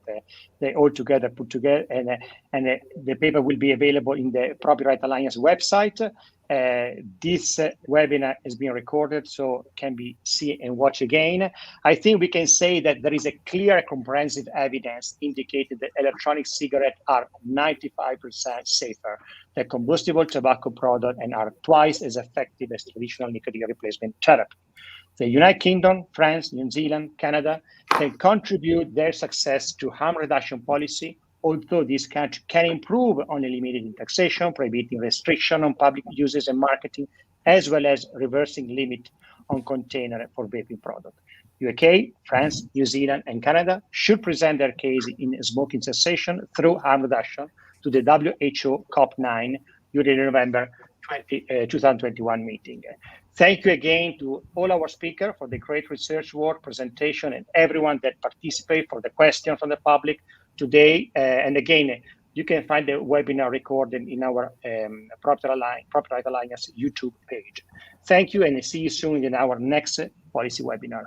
they all together put together. And the paper will be available in the Copyright Alliance website. This webinar is being recorded, so can be seen and watched again. I think we can say that there is a clear, comprehensive evidence indicating that electronic cigarettes are 95% safer than combustible tobacco products and are twice as effective as traditional nicotine replacement therapy. The United Kingdom, France, New Zealand, Canada can contribute their success to harm reduction policy although this country can improve on eliminating taxation, prohibiting restriction on public uses and marketing, as well as reversing limit on container for vaping product. UK, France, New Zealand, and Canada should present their case in smoking cessation through harm reduction to the WHO COP9 during the November 2021 meeting. Thank you again to all our speakers for the great research work, presentation, and everyone that participated for the questions from the public today. And again, you can find the webinar recorded in our Property Right Alliance YouTube page. Thank you, and see you soon in our next policy webinar.